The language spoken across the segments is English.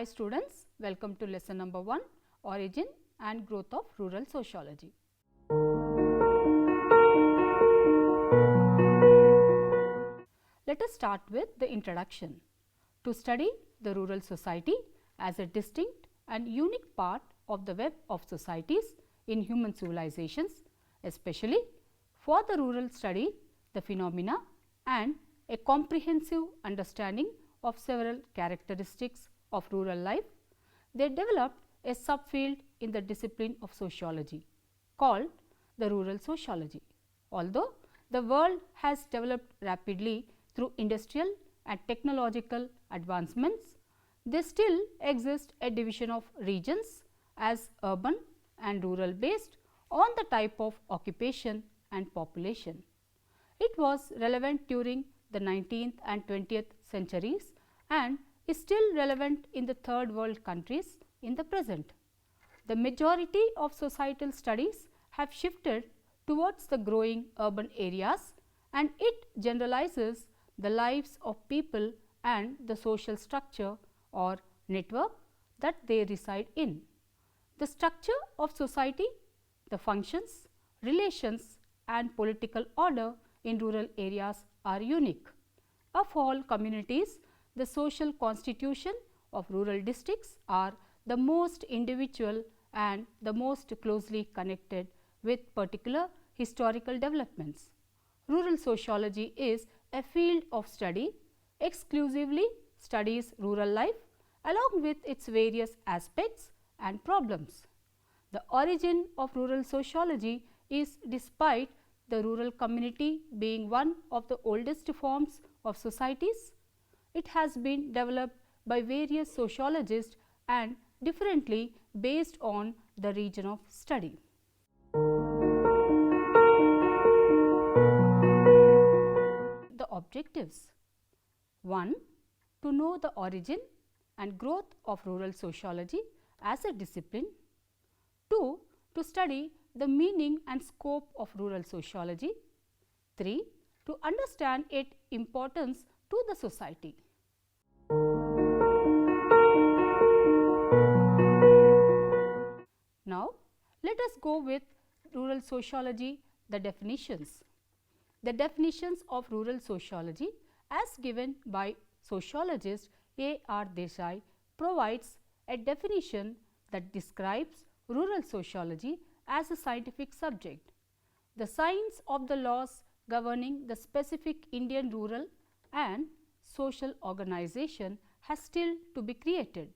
Hi students, welcome to lesson number 1, Origin and Growth of Rural Sociology. Let us start with the introduction. To study the rural society as a distinct and unique part of the web of societies in human civilizations, especially for the rural study, the phenomena and a comprehensive understanding of several characteristics of rural life, they developed a subfield in the discipline of sociology called the rural sociology. Although the world has developed rapidly through industrial and technological advancements, there still exists a division of regions as urban and rural based on the type of occupation and population. It was relevant during the 19th and 20th centuries and is still relevant in the third world countries in the present. The majority of societal studies have shifted towards the growing urban areas, and it generalizes the lives of people and the social structure or network that they reside in. The structure of society, the functions, relations and political order in rural areas are unique. Of all communities, the social constitution of rural districts are the most individual and the most closely connected with particular historical developments. Rural sociology is a field of study exclusively studies rural life along with its various aspects and problems. The origin of rural sociology is, despite the rural community being one of the oldest forms of societies, it has been developed by various sociologists and differently based on the region of study. The objectives: 1. To know the origin and growth of rural sociology as a discipline. 2. To study the meaning and scope of rural sociology. 3. To understand its importance to the society. Now, let us go with rural sociology, the definitions. The definitions of rural sociology as given by sociologist A.R. Desai provides a definition that describes rural sociology as a scientific subject, the science of the laws governing the specific Indian rural and social organization has still to be created.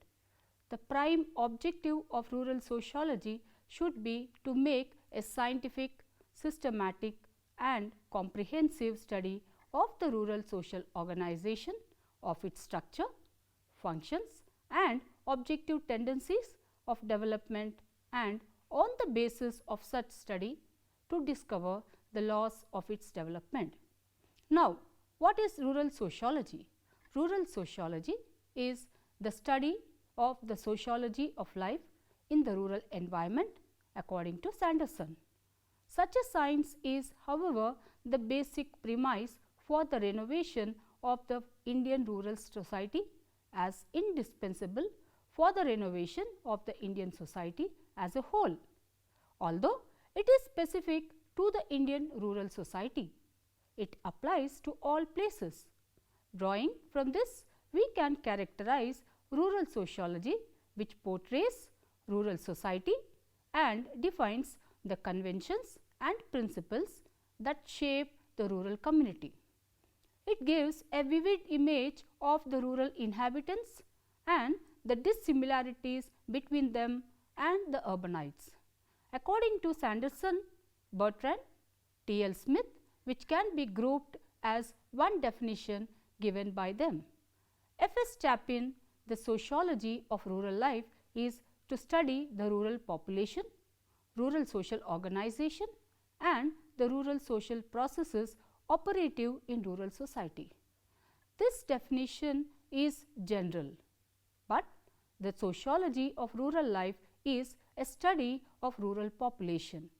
The prime objective of rural sociology should be to make a scientific, systematic and comprehensive study of the rural social organization, of its structure, functions and objective tendencies of development, and on the basis of such study to discover the laws of its development. Now, what is rural sociology? Rural sociology is the study of the sociology of life in the rural environment according to Sanderson. Such a science is, however, the basic premise for the renovation of the Indian rural society as indispensable for the renovation of the Indian society as a whole. Although it is specific to the Indian rural society, it applies to all places. Drawing from this, we can characterize rural sociology, which portrays rural society and defines the conventions and principles that shape the rural community. It gives a vivid image of the rural inhabitants and the dissimilarities between them and the urbanites. According to Sanderson, Bertrand, T. L. Smith, which can be grouped as one definition given by them. F. S. Chapin, the sociology of rural life is to study the rural population, rural social organization and the rural social processes operative in rural society. This definition is general, but the sociology of rural life is a study of rural population,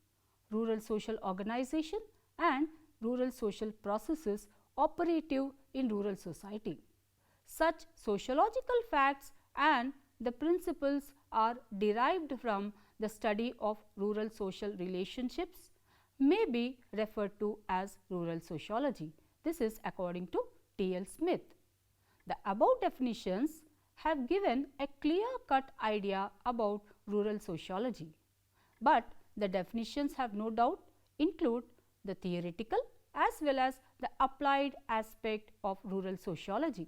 rural social organization and rural social processes operative in rural society. Such sociological facts and the principles are derived from the study of rural social relationships may be referred to as rural sociology. This is according to T. L. Smith. The above definitions have given a clear-cut idea about rural sociology, but the definitions have no doubt include the theoretical as well as the applied aspect of rural sociology.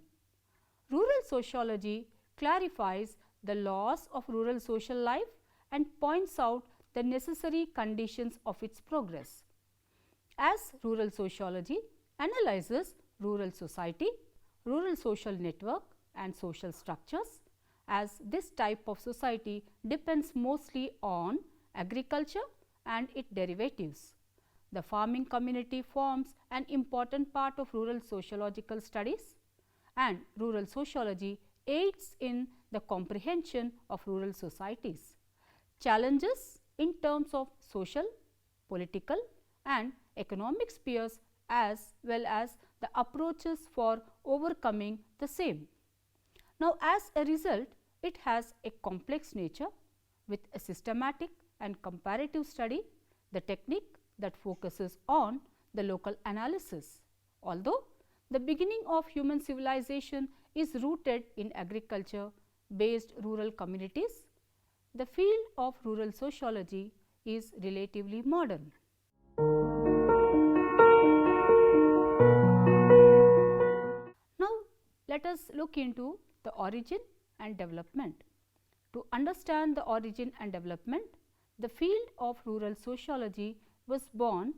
Rural sociology clarifies the laws of rural social life and points out the necessary conditions of its progress. As rural sociology analyzes rural society, rural social network and social structures, as this type of society depends mostly on agriculture and its derivatives. The farming community forms an important part of rural sociological studies, and rural sociology aids in the comprehension of rural societies. Challenges in terms of social, political and economic spheres as well as the approaches for overcoming the same. Now, as a result, it has a complex nature with a systematic and comparative study, the technique that focuses on the local analysis. Although the beginning of human civilization is rooted in agriculture based rural communities, the field of rural sociology is relatively modern. Now, let us look into the origin and development. To understand the origin and development, the field of rural sociology was born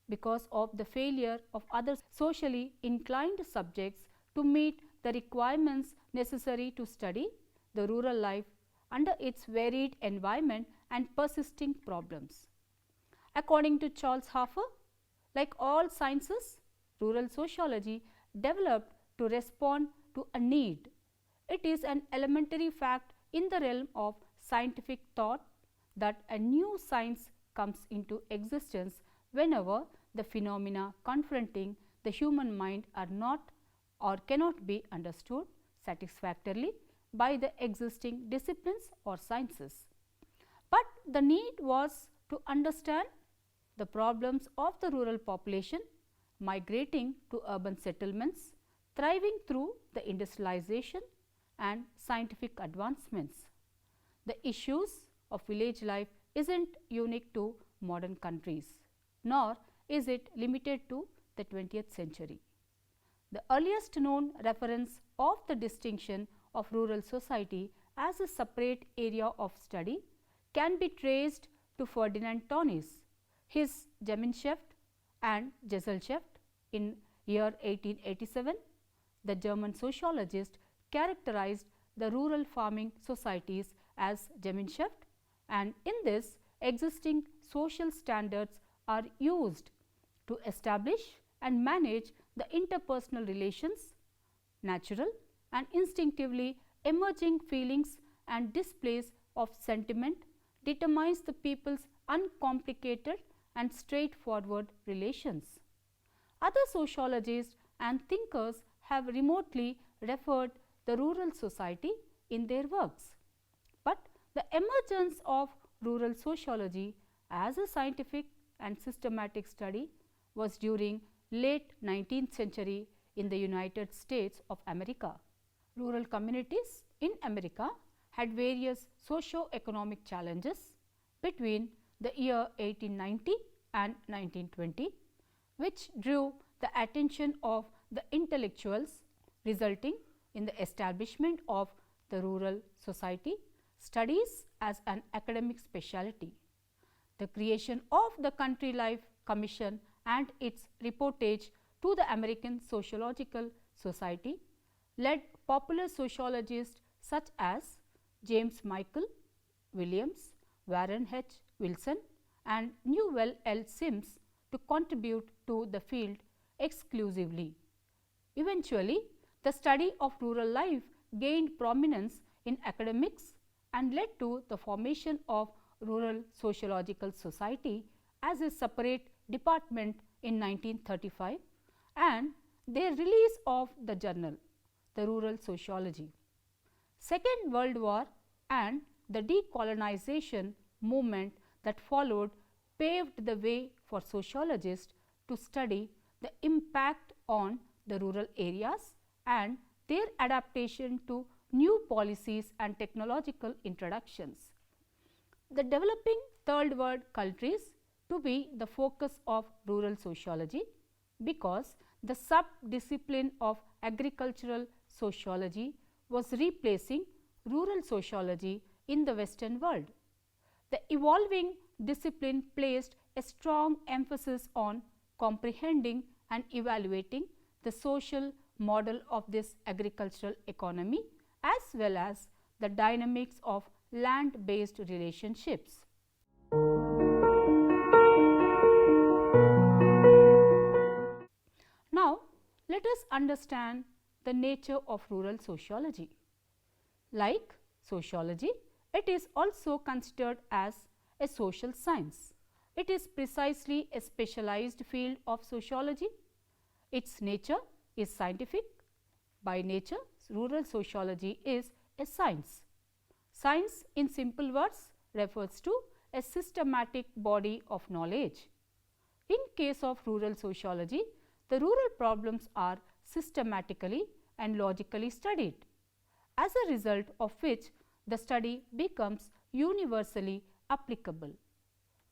because of the failure of other socially inclined subjects to meet the requirements necessary to study the rural life under its varied environment and persisting problems. According to Charles Harfer, like all sciences, rural sociology developed to respond to a need. It is an elementary fact in the realm of scientific thought that a new science comes into existence whenever the phenomena confronting the human mind are not or cannot be understood satisfactorily by the existing disciplines or sciences. But the need was to understand the problems of the rural population migrating to urban settlements, thriving through the industrialization and scientific advancements. The issues of village life isn't unique to modern countries, nor is it limited to the 20th century. The earliest known reference of the distinction of rural society as a separate area of study can be traced to Ferdinand Tönnies, his Gemeinschaft and Gesellschaft in year 1887. The German sociologist characterized the rural farming societies as Gemeinschaft, and in this existing social standards are used to establish and manage the interpersonal relations, natural and instinctively emerging feelings and displays of sentiment determines the people's uncomplicated and straightforward relations. Other sociologists and thinkers have remotely referred the rural society in their works, but the emergence of rural sociology as a scientific and systematic study was during late 19th century in the United States of America. Rural communities in America had various socio-economic challenges between the year 1890 and 1920, which drew the attention of the intellectuals, resulting in the establishment of the rural society studies as an academic specialty. The creation of the Country Life Commission and its reportage to the American Sociological Society led popular sociologists such as James Michael Williams, Warren H. Wilson and Newell L. Sims to contribute to the field exclusively. Eventually, the study of rural life gained prominence in academics and led to the formation of Rural Sociological Society as a separate department in 1935 and their release of the journal, the Rural Sociology. Second World War and the decolonization movement that followed paved the way for sociologists to study the impact on the rural areas and their adaptation to new policies and technological introductions. The developing third world countries to be the focus of rural sociology because the sub-discipline of agricultural sociology was replacing rural sociology in the Western world. The evolving discipline placed a strong emphasis on comprehending and evaluating the social model of this agricultural economy as well as the dynamics of land-based relationships. Now, let us understand the nature of rural sociology. Like sociology, it is also considered as a social science. It is precisely a specialized field of sociology. Its nature is scientific. By nature, rural sociology is a science. Science, in simple words, refers to a systematic body of knowledge. In case of rural sociology, the rural problems are systematically and logically studied, as a result of which the study becomes universally applicable.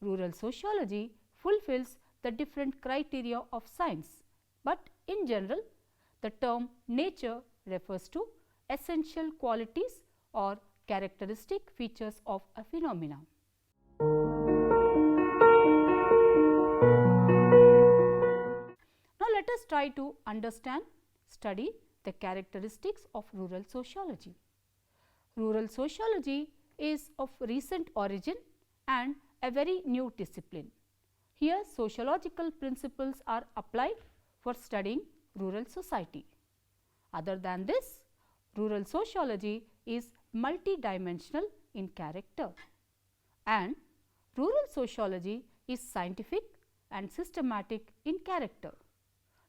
Rural sociology fulfills the different criteria of science, but in general, the term nature refers to essential qualities or characteristic features of a phenomena. Now, let us try to understand, study the characteristics of rural sociology. Rural sociology is of recent origin and a very new discipline. Here, sociological principles are applied for studying rural society. Other than this, rural sociology is multidimensional in character, and rural sociology is scientific and systematic in character.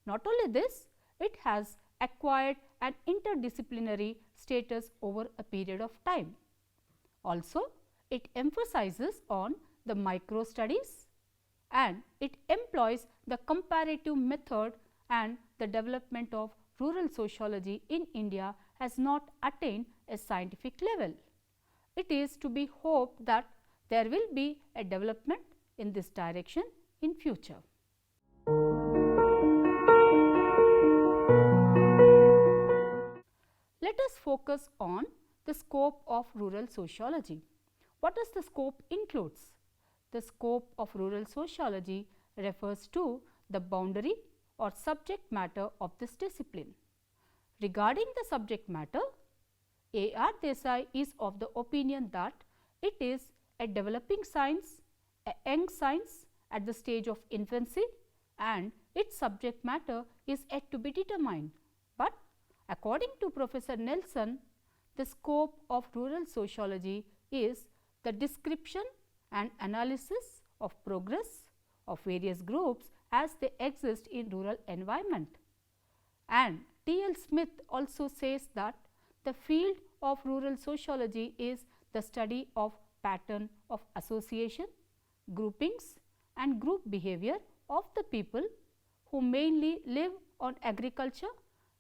Not only this, it has acquired an interdisciplinary status over a period of time. Also, it emphasizes on the micro studies and it employs the comparative method, and the development of rural sociology in India has not attained a scientific level. It is to be hoped that there will be a development in this direction in future. Let us focus on the scope of rural sociology. What does the scope includes? The scope of rural sociology refers to the boundary or subject matter of this discipline. Regarding the subject matter, A.R. Desai is of the opinion that it is a developing science, a young science at the stage of infancy, and its subject matter is yet to be determined. But according to Professor Nelson, the scope of rural sociology is the description and analysis of progress of various groups as they exist in rural environment. And T.L. Smith also says that the field of rural sociology is the study of pattern of association, groupings and group behavior of the people who mainly live on agriculture,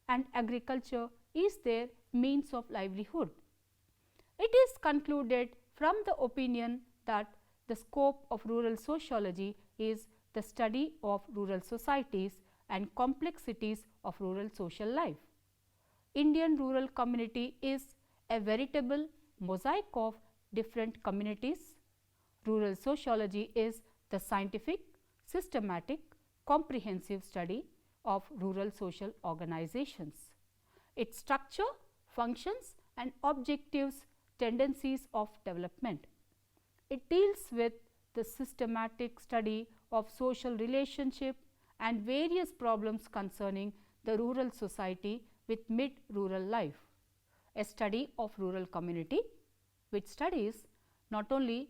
and agriculture is their means of livelihood. It is concluded from the opinion that the scope of rural sociology is the study of rural societies and complexities of rural social life. Indian rural community is a veritable mosaic of different communities. Rural sociology is the scientific, systematic, comprehensive study of rural social organizations. Its structure, functions and objectives, tendencies of development. It deals with the systematic study of social relationship and various problems concerning the rural society with mid-rural life. A study of rural community which studies not only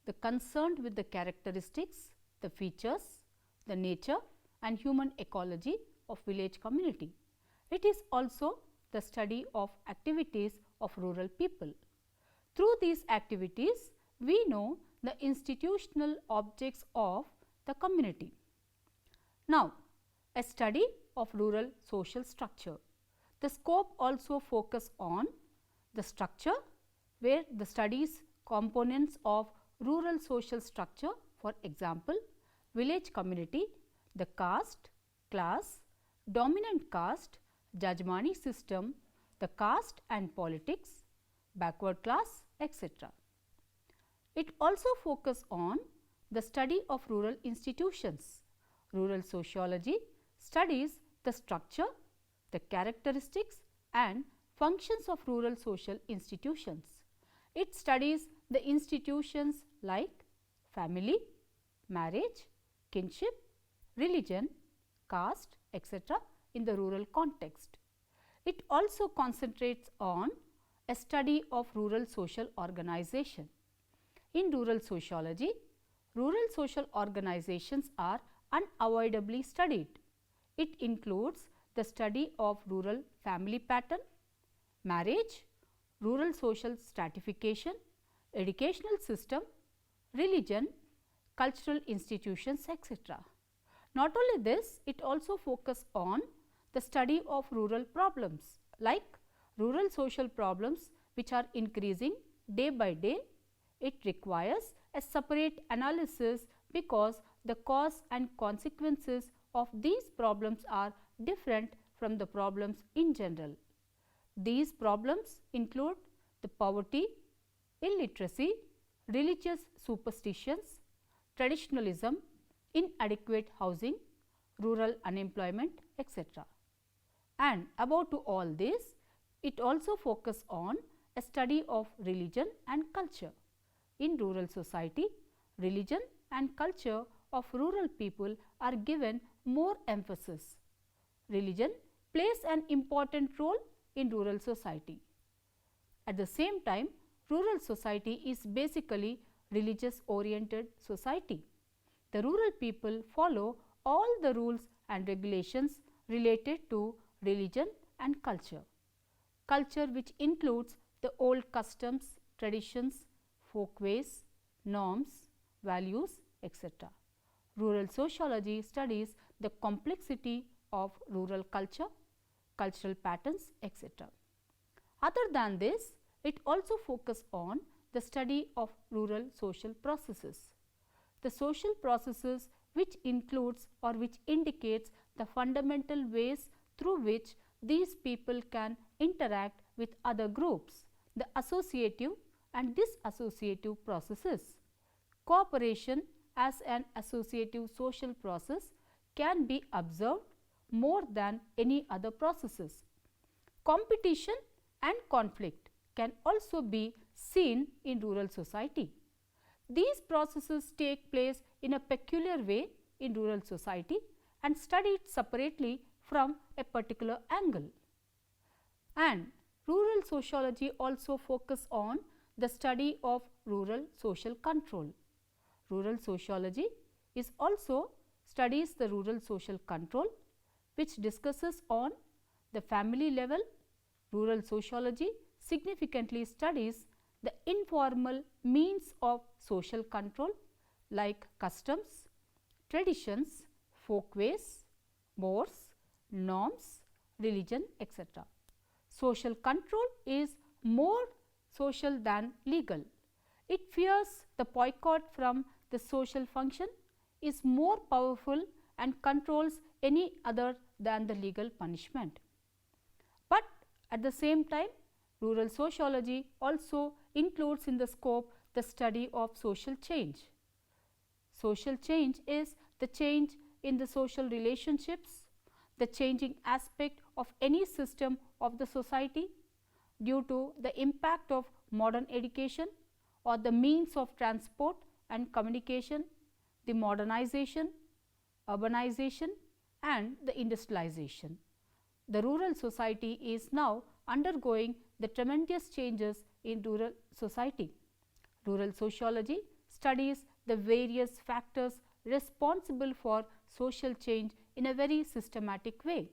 the concerned with the characteristics, the features, the nature and human ecology of village community. It is also the study of activities of rural people. Through these activities, we know the institutional objects of the community. Now, a study of rural social structure. The scope also focus on the structure, where the studies components of rural social structure, for example, village community, the caste, class, dominant caste, Jajmani system, the caste and politics, backward class, etc. It also focus on the study of rural institutions. Rural sociology studies the structure, the characteristics and functions of rural social institutions. It studies the institutions like family, marriage, kinship, religion, caste, etc. in the rural context. It also concentrates on a study of rural social organization. In rural sociology, rural social organizations are unavoidably studied. It includes the study of rural family pattern, marriage, rural social stratification, educational system, religion, cultural institutions, etc. Not only this, it also focuses on the study of rural problems like rural social problems which are increasing day by day. It requires a separate analysis because the cause and consequences of these problems are different from the problems in general. These problems include the poverty, illiteracy, religious superstitions, traditionalism, inadequate housing, rural unemployment, etc. And above to all this, it also focuses on a study of religion and culture. In rural society, religion and culture of rural people are given more emphasis. Religion plays an important role in rural society. At the same time, rural society is basically religious oriented society. The rural people follow all the rules and regulations related to religion and culture. Culture which includes the old customs, traditions, folkways, norms, values, etc. Rural sociology studies the complexity of rural culture, cultural patterns, etc. Other than this, it also focuses on the study of rural social processes. The social processes which includes or which indicates the fundamental ways through which these people can interact with other groups, the associative and disassociative processes. Cooperation as an associative social process can be observed more than any other processes. Competition and conflict can also be seen in rural society. These processes take place in a peculiar way in rural society and studied separately from a particular angle. And rural sociology also focuses on the study of rural social control. Rural sociology is also studies the rural social control which discusses on the family level. Rural sociology significantly studies the informal means of social control like customs, traditions, folkways, mores, norms, religion, etc. Social control is more social than legal. It fears the boycott from the social function, is more powerful and controls any other than the legal punishment. But at the same time, rural sociology also includes in the scope the study of social change. Social change is the change in the social relationships, the changing aspect of any system of the society due to the impact of modern education or the means of transport and communication, the modernization, urbanization and the industrialization. The rural society is now undergoing the tremendous changes in rural society. Rural sociology studies the various factors responsible for social change in a very systematic way.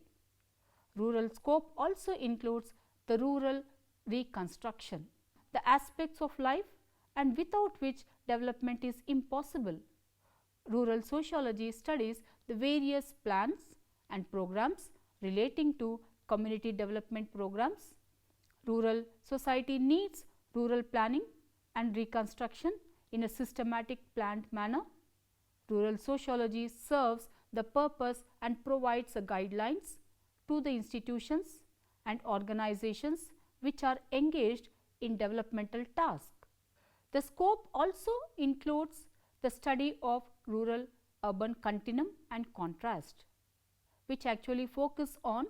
Rural scope also includes the rural reconstruction, the aspects of life and without which development is impossible. Rural sociology studies the various plans and programs relating to community development programs. Rural society needs rural planning and reconstruction in a systematic planned manner. Rural sociology serves the purpose and provides the guidelines to the institutions and organizations which are engaged in developmental tasks. The scope also includes the study of rural urban continuum and contrast, which actually focus on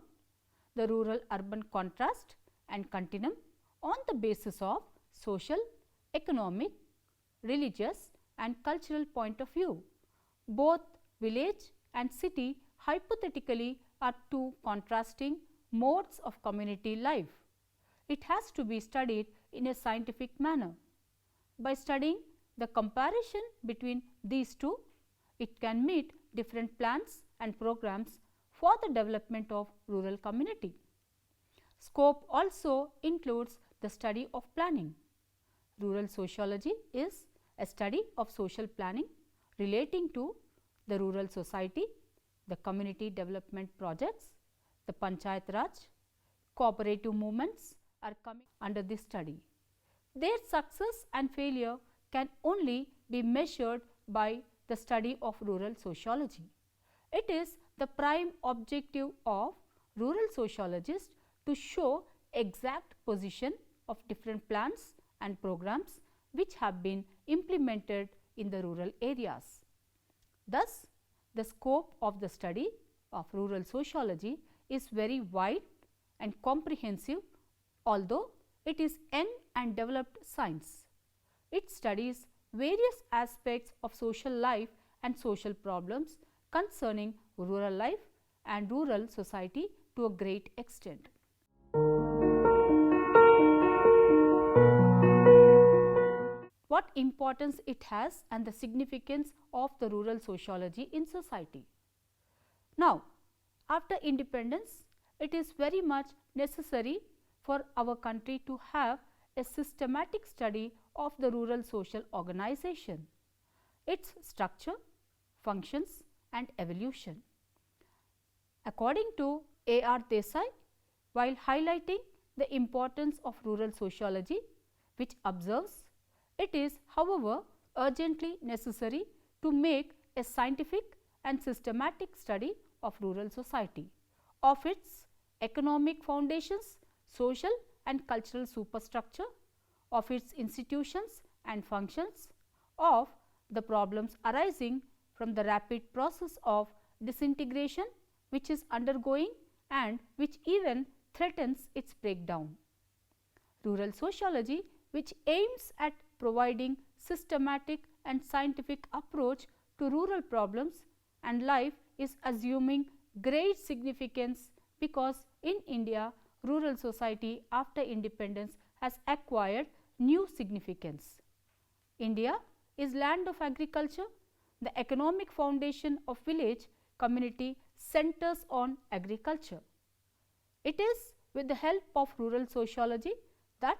the rural urban contrast and continuum on the basis of social, economic, religious and cultural point of view. Both village and city hypothetically are two contrasting modes of community life. It has to be studied in a scientific manner. By studying the comparison between these two, it can meet different plans and programs for the development of rural community. Scope also includes the study of planning. Rural sociology is a study of social planning relating to the rural society, the community development projects, the Panchayat Raj, cooperative movements are coming under this study. Their success and failure can only be measured by the study of rural sociology. It is the prime objective of rural sociologists to show exact position of different plans and programs which have been implemented in the rural areas. Thus, the scope of the study of rural sociology is very wide and comprehensive, although it is and developed science. It studies various aspects of social life and social problems concerning rural life and rural society to a great extent. What importance it has and the significance of the rural sociology in society. Now, after independence, it is very much necessary for our country to have a systematic study of the rural social organization, its structure, functions and evolution. According to A.R. Desai, while highlighting the importance of rural sociology, which observes it is, however, urgently necessary to make a scientific and systematic study of rural society, of its economic foundations, social and cultural superstructure, of its institutions and functions, of the problems arising from the rapid process of disintegration which is undergoing and which even threatens its breakdown. Rural sociology, which aims at providing systematic and scientific approach to rural problems and life, is assuming great significance because in India, rural society after independence has acquired new significance. India is land of agriculture. The economic foundation of village community centers on agriculture. It is with the help of rural sociology that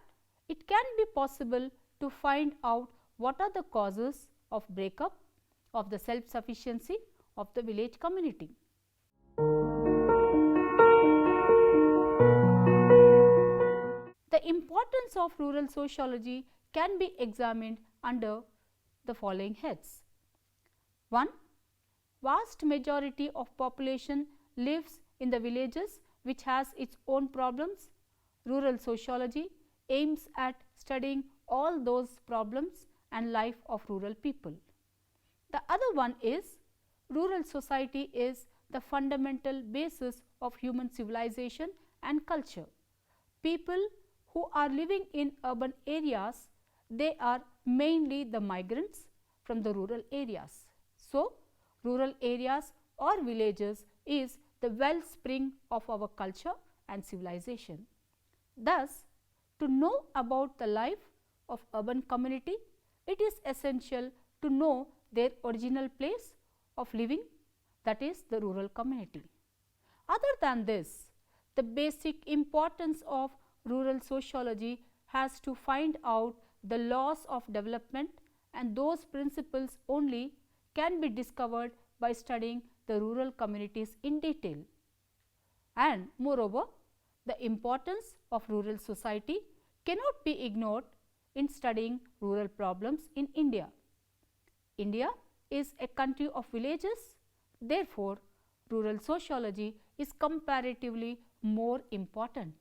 it can be possible to find out what are the causes of breakup of the self-sufficiency of the village community. The importance of rural sociology can be examined under the following heads. 1. Vast majority of population lives in the villages which has its own problems. Rural sociology aims at studying all those problems and life of rural people. The other one is rural society is the fundamental basis of human civilization and culture. People who are living in urban areas, they are mainly the migrants from the rural areas. So, rural areas or villages is the wellspring of our culture and civilization. Thus, to know about the life of urban community, it is essential to know their original place of living, that is the rural community. Other than this, the basic importance of rural sociology has to find out the laws of development, and those principles only can be discovered by studying the rural communities in detail. And moreover, the importance of rural society cannot be ignored in studying rural problems in India. India is a country of villages, therefore, rural sociology is comparatively more important.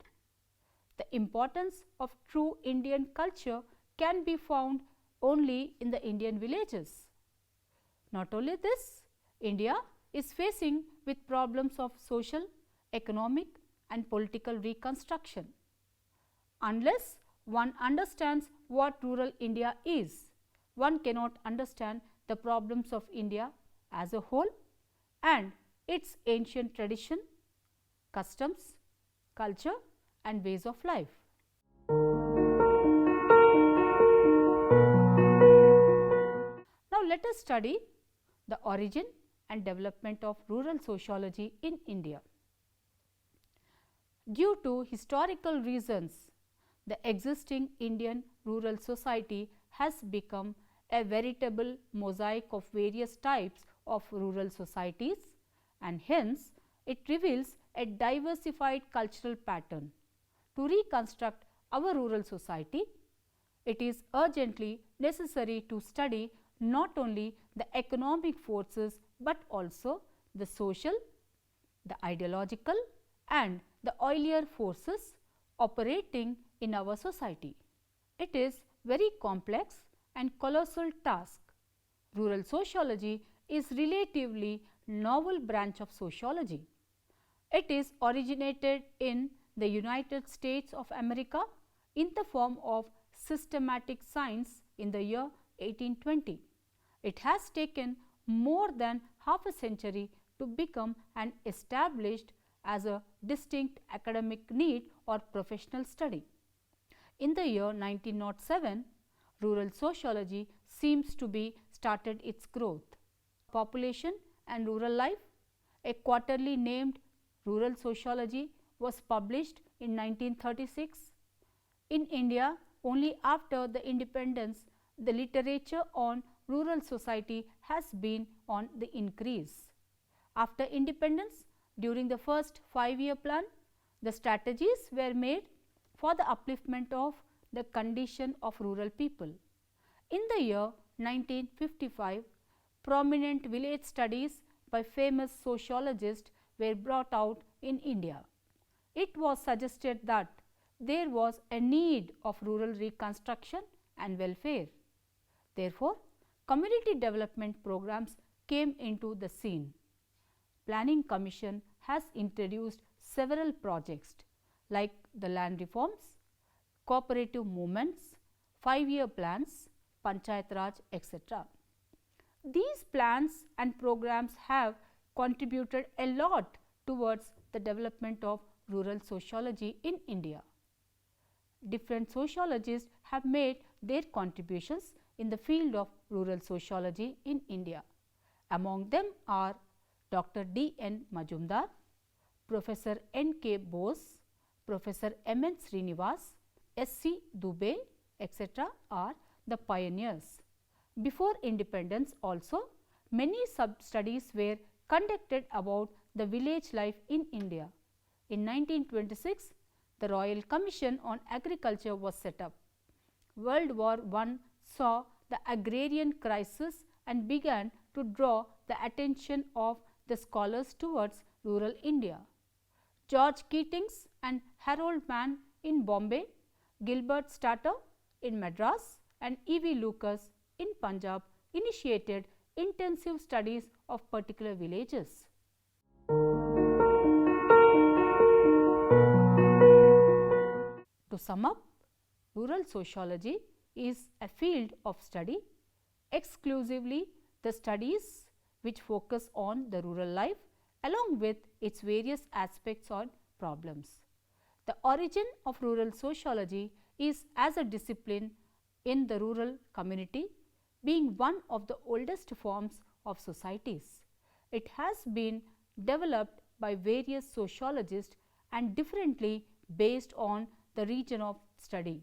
The importance of true Indian culture can be found only in the Indian villages. Not only this, India is facing with problems of social, economic and political reconstruction. Unless one understands what rural India is, one cannot understand the problems of India as a whole and its ancient tradition, customs, culture and ways of life. Now, let us study the origin and development of rural sociology in India. Due to historical reasons, the existing Indian rural society has become a veritable mosaic of various types of rural societies, and hence it reveals a diversified cultural pattern. To reconstruct our rural society, it is urgently necessary to study not only the economic forces, but also the social, the ideological and the oilier forces operating in our society. It is very complex and colossal task. Rural sociology is relatively novel branch of sociology. It is originated in the United States of America in the form of systematic science in the year 1820. It has taken more than half a century to become an established as a distinct academic need or professional study. In the year 1907, rural sociology seems to be started its growth. Population and rural life, a quarterly named Rural Sociology was published in 1936. In India, only after the independence, the literature on rural society has been on the increase. After independence, during the first 5-year plan, the strategies were made for the upliftment of the condition of rural people. In the year 1955, prominent village studies by famous sociologists were brought out in India. It was suggested that there was a need of rural reconstruction and welfare. Therefore, community development programs came into the scene. Planning Commission has introduced several projects like the land reforms, cooperative movements, 5-year plans, Panchayat Raj, etc. These plans and programs have contributed a lot towards the development of rural sociology in India. Different sociologists have made their contributions in the field of rural sociology in India. Among them are Dr. D. N. Majumdar, Professor N. K. Bose, Professor M. N. Srinivas, S. C. Dubey, etc. are the pioneers. Before independence also, many sub-studies were conducted about the village life in India. In 1926, the Royal Commission on Agriculture was set up. World War I saw the agrarian crisis and began to draw the attention of the scholars towards rural India. George Keatings and Harold Mann in Bombay, Gilbert Statter in Madras and E. V. Lucas in Punjab initiated intensive studies of particular villages. To sum up, rural sociology is a field of study, exclusively the studies which focus on the rural life along with its various aspects or problems. The origin of rural sociology is as a discipline in the rural community, being one of the oldest forms of societies. It has been developed by various sociologists and differently based on the region of study.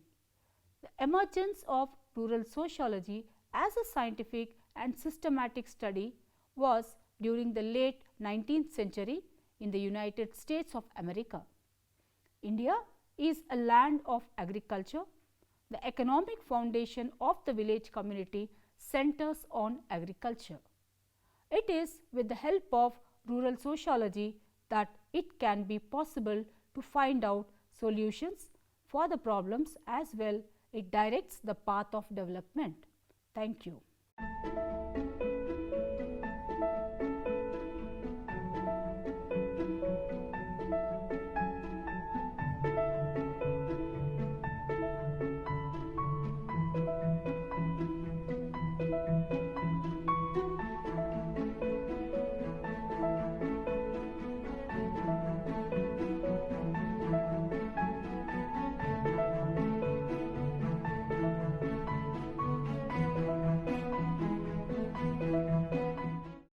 The emergence of rural sociology as a scientific and systematic study was during the late 19th century in the United States of America. India is a land of agriculture. The economic foundation of the village community centers on agriculture. It is with the help of rural sociology that it can be possible to find out solutions for the problems as well. It directs the path of development. Thank you.